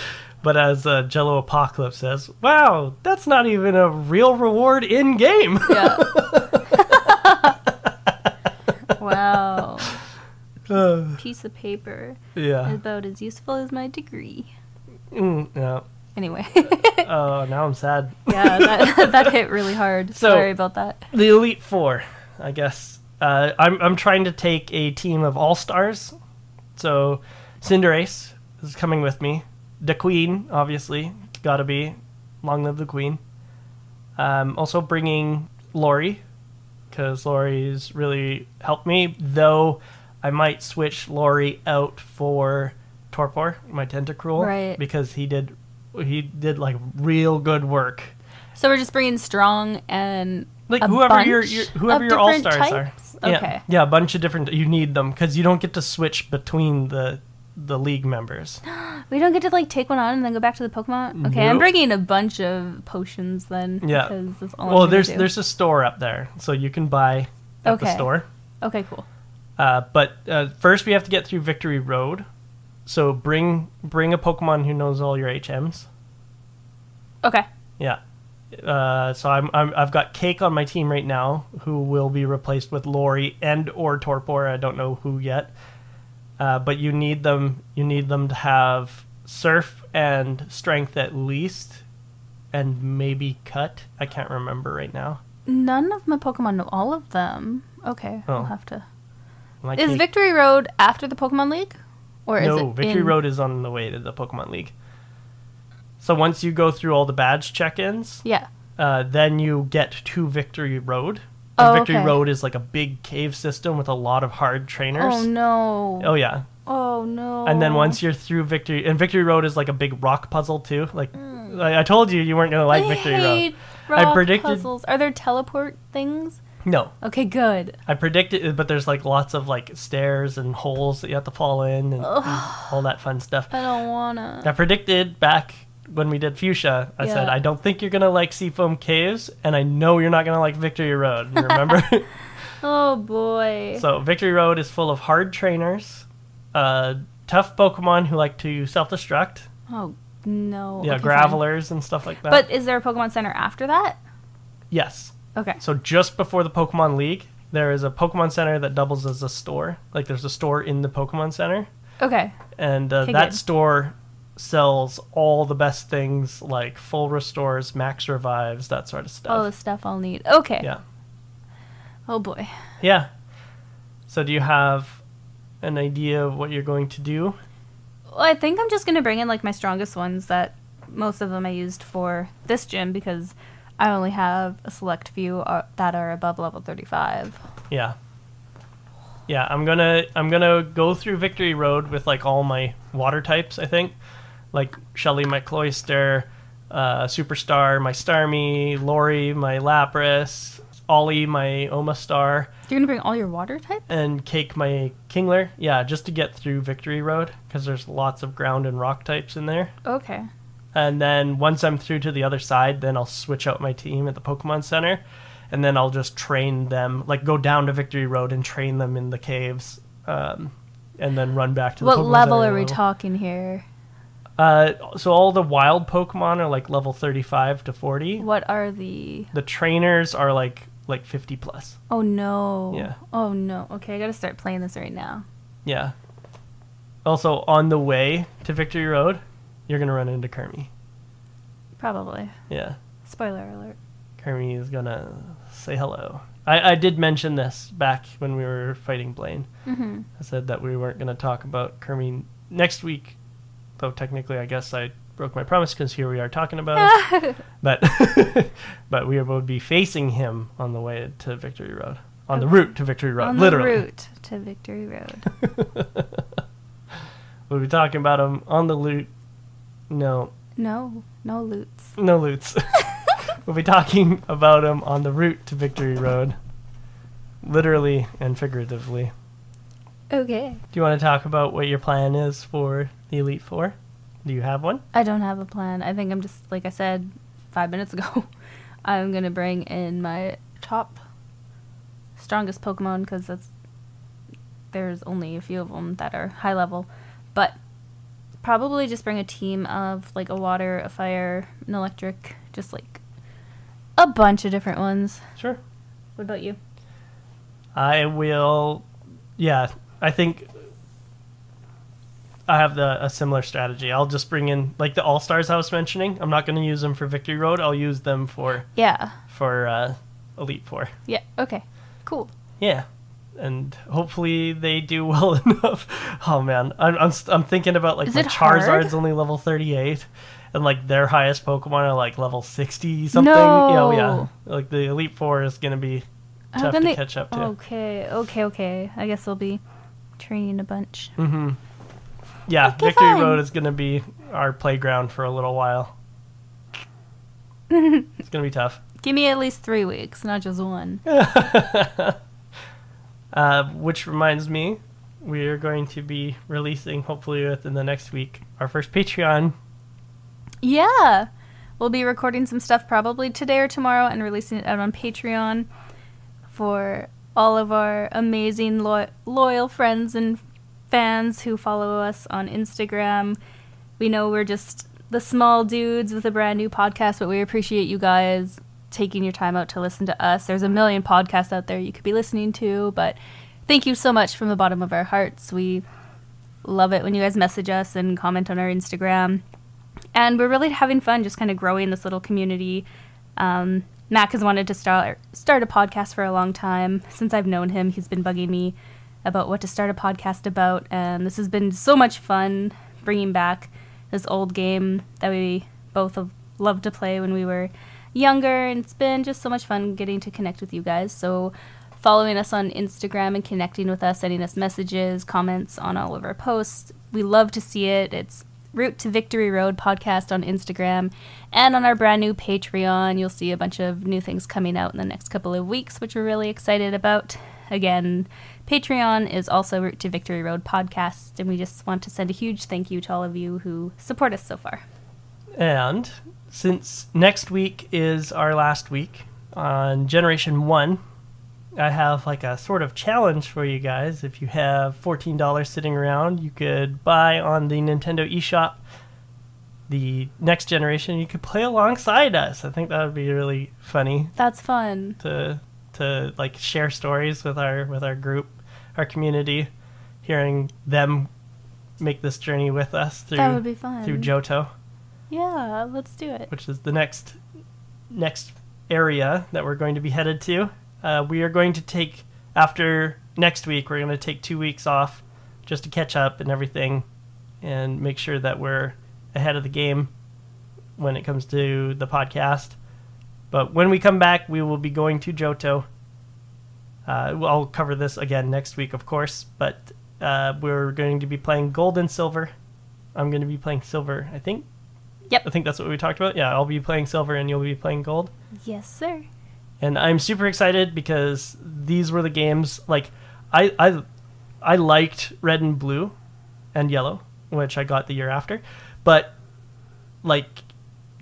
But as Jello Apocalypse says, wow, that's not even a real reward in-game. Yeah. Wow. Piece of paper. Yeah. About as useful as my degree. Yeah. Anyway. Oh, now I'm sad. Yeah, that hit really hard. So, sorry about that. The Elite Four, I guess. I'm trying to take a team of all-stars. So Cinderace is coming with me. The Queen, obviously. Gotta be. Long live the Queen. Also bringing Lori, because Lori's really helped me, though I might switch Lori out for Torpor, my Tentacruel, right, because he did like real good work. So we're just bringing strong and like whoever your all stars are. Okay. Yeah, a bunch of different. You need them because you don't get to switch between the league members. We don't get to like take one on and then go back to the Pokemon. Okay, nope. I'm bringing a bunch of potions then. Yeah. Because that's all I'm there's do. There's a store up there, so you can buy at the store. Okay, cool. But first we have to get through Victory Road. So bring a Pokemon who knows all your HMs. Okay. Yeah. So I've got Cake on my team right now, who will be replaced with Lori and or Torpor. I don't know who yet. But you need them to have Surf and Strength at least, and maybe Cut. I can't remember right now. None of my Pokemon know all of them. Okay, I'll have to. Is Cake... Victory Road after the Pokemon League? Or is no, Victory Road is on the way to the Pokemon League. So once you go through all the badge check-ins, then you get to Victory Road. And Victory Road is like a big cave system with a lot of hard trainers. Oh, no. Oh, yeah. Oh, no. And then once you're through Victory... And Victory Road is like a big rock puzzle, too. Like, I told you weren't going to like Victory Road. I predicted... puzzles. Are there teleport things? No. Okay, good. I predicted... But there's like lots of like stairs and holes that you have to fall in and all that fun stuff. I don't want to. I predicted back... when we did Fuchsia, I said, I don't think you're going to like Seafoam Caves, and I know you're not going to like Victory Road. Remember? Oh, boy. So Victory Road is full of hard trainers, tough Pokemon who like to self-destruct. Oh, no. Yeah, okay, Gravelers fine. And stuff like that. But is there a Pokemon Center after that? Yes. Okay. So just before the Pokemon League, there is a Pokemon Center that doubles as a store. Like, there's a store in the Pokemon Center. Okay. And that store... sells all the best things like full restores, max revives, that sort of stuff. All the stuff I'll need. Okay. Yeah. Oh boy. Yeah. So do you have an idea of what you're going to do? Well, I think I'm just going to bring in like my strongest ones that most of them I used for this gym because I only have a select few that are above level 35. Yeah. Yeah, I'm gonna go through Victory Road with like all my water types, I think. Like Shelly, my Cloyster, Superstar, my Starmie, Lori, my Lapras, Ollie, my Omastar. You're going to bring all your water types? And Cake, my Kingler. Yeah, just to get through Victory Road, because there's lots of ground and rock types in there. Okay. And then once I'm through to the other side, then I'll switch out my team at the Pokemon Center. And then I'll just train them, like go down to Victory Road and train them in the caves. And then run back to the Pokemon Center. What level are we talking here? So all the wild Pokemon are like level 35 to 40. What are the... The trainers are like 50 plus. Oh, no. Yeah. Oh, no. Okay, I gotta start playing this right now. Yeah. Also, on the way to Victory Road, you're going to run into Kermie. Probably. Yeah. Spoiler alert. Kermie is going to say hello. I did mention this back when we were fighting Blaine. Mm-hmm. I said that we weren't going to talk about Kermie next week. Though technically, I guess I broke my promise because here we are talking about it. But we would be facing him on the way to Victory Road. On the route to Victory Road, literally. On the route to Victory Road. We'll be talking about him on the loot. No. No loots. No loots. We'll be talking about him on the route to Victory Road. Literally and figuratively. Okay. Do you want to talk about what your plan is for the Elite Four? Do you have one? I don't have a plan. I think I'm just, like I said 5 minutes ago, I'm going to bring in my top strongest Pokemon because there's only a few of them that are high level. But probably just bring a team of like a water, a fire, an electric, just like a bunch of different ones. Sure. What about you? I will, yeah, I think I have a similar strategy. I'll just bring in, like the All-Stars I was mentioning. I'm not going to use them for Victory Road. I'll use them for Elite Four. Yeah, okay. Cool. Yeah. And hopefully they do well enough. Oh, man. I'm thinking about, like, my Charizard's only level 38. And, like, their highest Pokemon are, like, level 60 something. No! Yeah. Like, the Elite Four is going to be tough to catch up to. Okay. I guess I'll be training a bunch. Mm-hmm. Yeah, okay, Victory Road is going to be our playground for a little while. It's going to be tough. Give me at least 3 weeks, not just one. Which reminds me, we are going to be releasing, hopefully within the next week, our first Patreon. Yeah! We'll be recording some stuff probably today or tomorrow and releasing it out on Patreon for all of our amazing loyal friends and fans who follow us on Instagram. We know we're just the small dudes with a brand new podcast, but we appreciate you guys taking your time out to listen to us. There's a million podcasts out there you could be listening to, but thank you so much from the bottom of our hearts. We love it when you guys message us and comment on our Instagram. And we're really having fun just kind of growing this little community. Mac has wanted to start a podcast for a long time. Since I've known him, he's been bugging me about what to start a podcast about. And this has been so much fun bringing back this old game that we both have loved to play when we were younger. And it's been just so much fun getting to connect with you guys. So following us on Instagram and connecting with us, sending us messages, comments on all of our posts. We love to see it. It's Route to Victory Road podcast on Instagram, and on our brand new Patreon. You'll see a bunch of new things coming out in the next couple of weeks, which we're really excited about. Again, Patreon is also Route to Victory Road podcast, and we just want to send a huge thank you to all of you who support us so far. And since next week is our last week on Generation 1, I have like a sort of challenge for you guys. If you have $14 sitting around, you could buy on the Nintendo eShop the next generation. You could play alongside us. I think that would be really funny. That's fun. To like share stories with our group, our community, hearing them make this journey with us through, that would be fun. Through Johto. Yeah, let's do it. Which is the next area that we're going to be headed to. We are going to take, after next week, we're going to take 2 weeks off just to catch up and everything and make sure that we're ahead of the game when it comes to the podcast. But when we come back, we will be going to Johto. I'll cover this again next week, of course, but we're going to be playing Gold and Silver. I'm going to be playing Silver, I think. Yep. I think that's what we talked about. Yeah, I'll be playing Silver and you'll be playing Gold. Yes, sir. And I'm super excited because these were the games, like, I liked Red and Blue and Yellow, which I got the year after. But, like,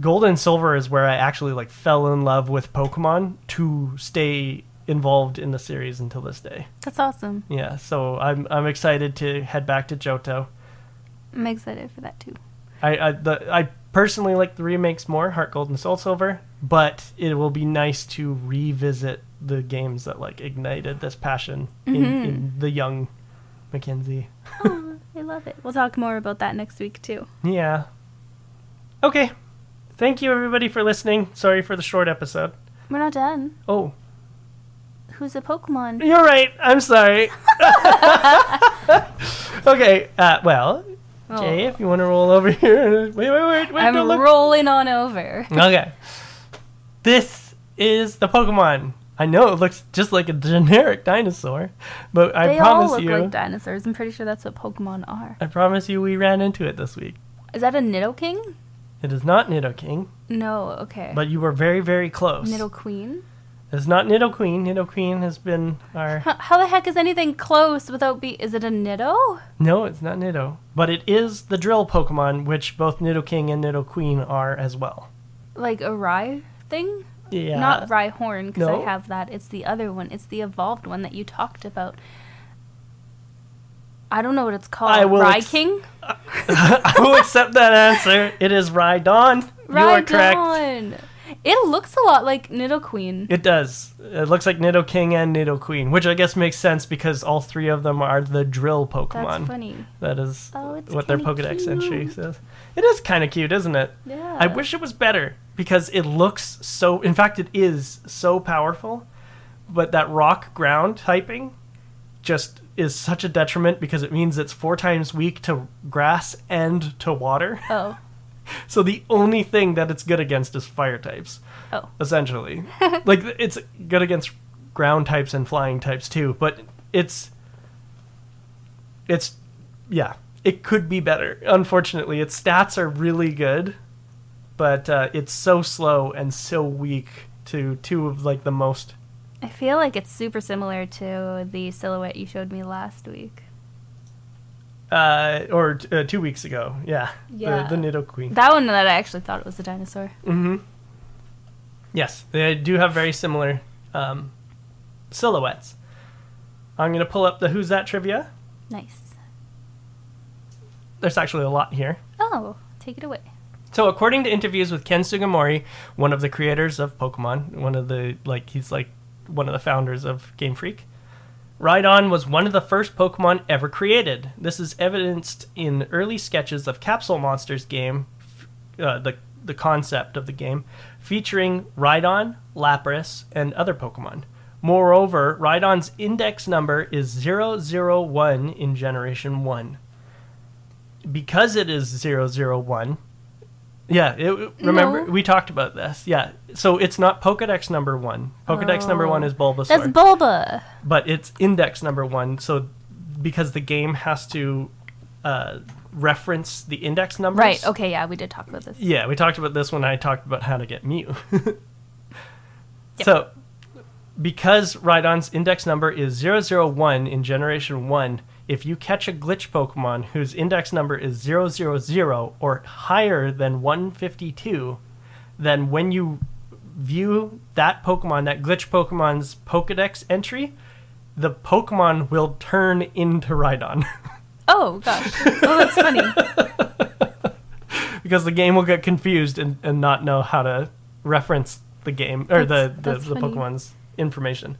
Gold and Silver is where I actually, like, fell in love with Pokemon to stay involved in the series until this day. That's awesome. Yeah, so I'm excited to head back to Johto. I'm excited for that, too. I personally like the remakes more, Heart Gold and Soul Silver, but it will be nice to revisit the games that like ignited this passion in the young Mackenzie. Oh, I love it. We'll talk more about that next week too. Yeah. Okay. Thank you everybody for listening. Sorry for the short episode. We're not done. Oh. Who's a Pokemon? You're right. I'm sorry. Okay. Well, Jay, if you want to roll over here. Wait. I'm rolling on over. Okay. This is the Pokemon. I know it looks just like a generic dinosaur, but I promise you... They all look like dinosaurs. I'm pretty sure that's what Pokemon are. I promise you we ran into it this week. Is that a Nidoking? It is not Nidoking. No, okay. But you were very, very close. Nidoqueen? It's not Nidoqueen. Nidoqueen has been our... How the heck is anything close without Is it a Nido? No, it's not Nido. But it is the drill Pokemon, which both Nidoking and Nidoqueen are as well. Like a Rye thing? Yeah. Not Rhyhorn, because No. I have that. It's the other one. It's the evolved one that you talked about. I don't know what it's called. Rhyking? I will accept that answer. It is Rhydon. You are correct. It looks a lot like Nidoqueen. It does. It looks like Nidoking and Nidoqueen, which I guess makes sense because all three of them are the drill Pokemon. That's funny. That is it's what their Pokedex entry says. It is kind of cute, isn't it? Yeah. I wish it was better because it looks so... In fact, it is so powerful, but that rock ground typing just is such a detriment because it means it's 4 times weak to grass and to water. Oh. So the only thing that it's good against is fire types. Oh. Essentially. Like, it's good against ground types and flying types too, but it's yeah, it could be better. Unfortunately, its stats are really good, but it's so slow and so weak to 2 of like the most. I feel like it's super similar to the silhouette you showed me last week. Or 2 weeks ago, yeah. Yeah. The Nidoqueen. That one that I actually thought it was a dinosaur. Mm-hmm. Yes, they do have very similar silhouettes. I'm going to pull up the Who's That trivia. Nice. There's actually a lot here. Oh, take it away. So according to interviews with Ken Sugimori, one of the creators of Pokemon, he's like one of the founders of Game Freak, Rhydon was one of the first Pokemon ever created. This is evidenced in early sketches of Capsule Monsters game, the concept of the game, featuring Rhydon, Lapras, and other Pokemon. Moreover, Rhydon's index number is 001 in Generation 1. Because it is 001... Yeah, remember, we talked about this. Yeah, so it's not Pokedex number 1. Pokedex number 1 is Bulbasaur. That's Bulba. But it's index number 1, so because the game has to reference the index numbers. Right, okay, yeah, we did talk about this. Yeah, we talked about this when I talked about how to get Mew. Yep. So, because Rhydon's index number is 001 in Generation 1, if you catch a glitch Pokemon whose index number is 000 or higher than 152, then when you view that Pokemon, that glitch Pokemon's Pokedex entry, the Pokemon will turn into Rhydon. Oh, gosh. Oh, that's funny. Because the game will get confused and not know how to reference the game, or the Pokemon's information.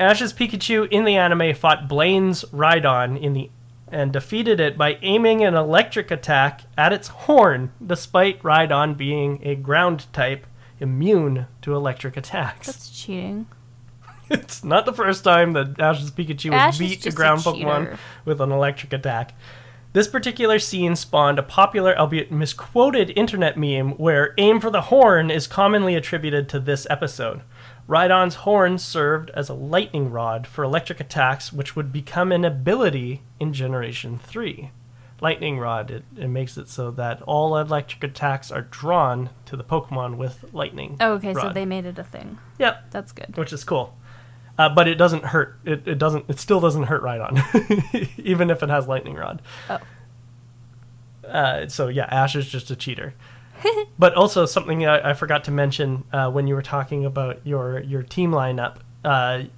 Ash's Pikachu in the anime fought Blaine's Rhydon and defeated it by aiming an electric attack at its horn, despite Rhydon being a ground type immune to electric attacks. That's cheating. It's not the first time that Ash's Pikachu would beat a ground Pokemon with an electric attack. This particular scene spawned a popular, albeit misquoted, internet meme where aim for the horn is commonly attributed to this episode. Rhydon's horn served as a lightning rod for electric attacks, which would become an ability in Generation 3. Lightning rod, it makes it so that all electric attacks are drawn to the Pokemon with lightning okay, rod. So they made it a thing. Yep. That's good. Which is cool. But it doesn't hurt. It still doesn't hurt Rhydon, even if it has lightning rod. Oh. So yeah, Ash is just a cheater. But also something I forgot to mention when you were talking about your team lineup. I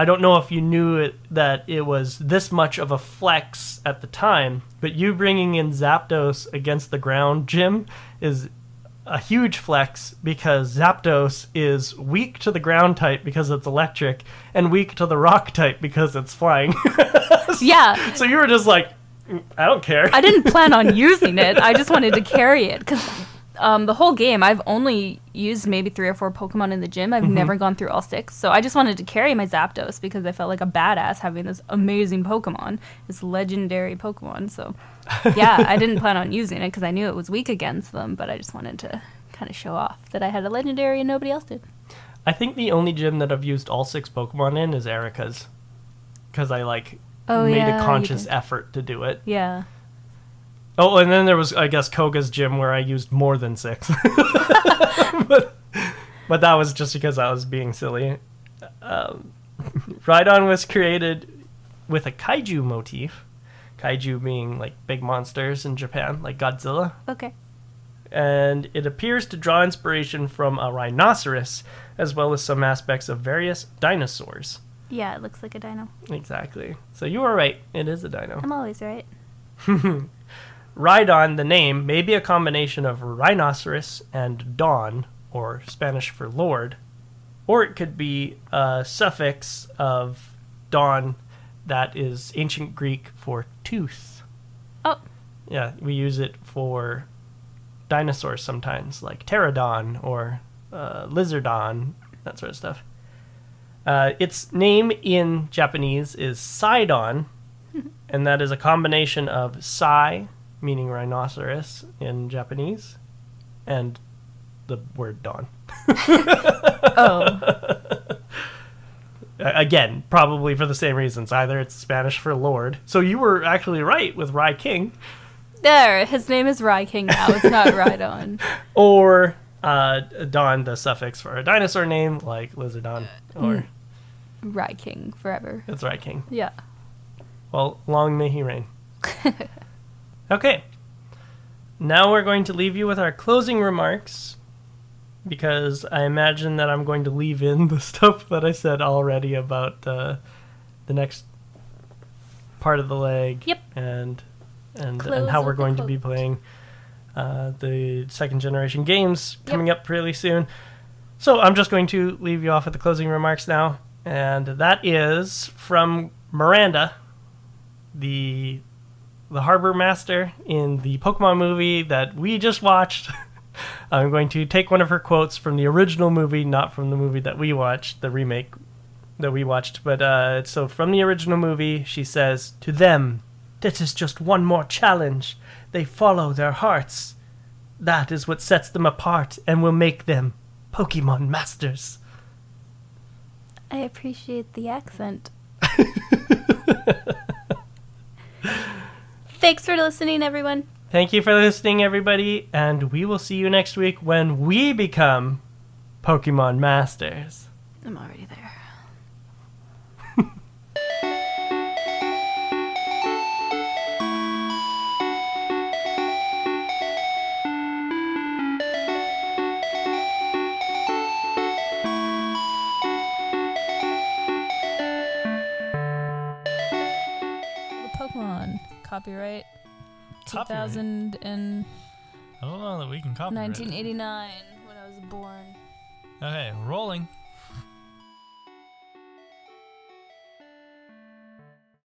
don't know if you knew that it was this much of a flex at the time, but you bringing in Zapdos against the ground gym is a huge flex because Zapdos is weak to the ground type because it's electric and weak to the rock type because it's flying. Yeah. So you were just like, I don't care. I didn't plan on using it. I just wanted to carry it because the whole game I've only used maybe 3 or 4 Pokemon in the gym. I've never gone through all 6. So I just wanted to carry my Zapdos because I felt like a badass having this amazing Pokemon, this legendary Pokemon. So yeah, I didn't plan on using it because I knew it was weak against them, but I just wanted to kind of show off that I had a legendary and nobody else did. I think the only gym that I've used all 6 Pokemon in is Erica's because I made a conscious effort to do it. Yeah. Oh, and then there was, I guess, Koga's gym where I used more than 6. but that was just because I was being silly. Rhydon was created with a kaiju motif. Kaiju being like big monsters in Japan, like Godzilla. Okay. And it appears to draw inspiration from a rhinoceros, as well as some aspects of various dinosaurs. Yeah, it looks like a dino. Exactly. So you were right. It is a dino. I'm always right. Rhydon, the name, may be a combination of rhinoceros and don, or Spanish for lord, or it could be a suffix of don that is ancient Greek for tooth. Oh. Yeah, we use it for dinosaurs sometimes, like pterodon or lizardon, that sort of stuff. Its name in Japanese is Sidon, and that is a combination of sai, meaning rhinoceros in Japanese, and the word dawn. Oh. Again, probably for the same reasons. Either it's Spanish for lord. So you were actually right with Rai King. There, his name is Rai King now. It's not Rhydon. Or Don, the suffix for a dinosaur name, like Lizardon. Or Rai King forever. That's Rai King. Yeah. Well, long may he reign. Okay. Now we're going to leave you with our closing remarks, because I imagine that I'm going to leave in the stuff that I said already about the next part of the leg. Yep. And how we're going to be playing. the second generation games coming up really soon. So I'm just going to leave you off with the closing remarks now. And that is from Miranda, the harbor master in the Pokemon movie that we just watched. I'm going to take one of her quotes from the original movie, not from the movie that we watched, the remake that we watched. But so from the original movie, she says, "To them, this is just one more challenge. They follow their hearts. That is what sets them apart and will make them Pokemon masters." I appreciate the accent. Thanks for listening, everyone. Thank you for listening, everybody, and we will see you next week when we become Pokemon masters. I'm already there. Pokemon copyright 2000 and I don't know that we can copyright 1989 when I was born. Okay, rolling.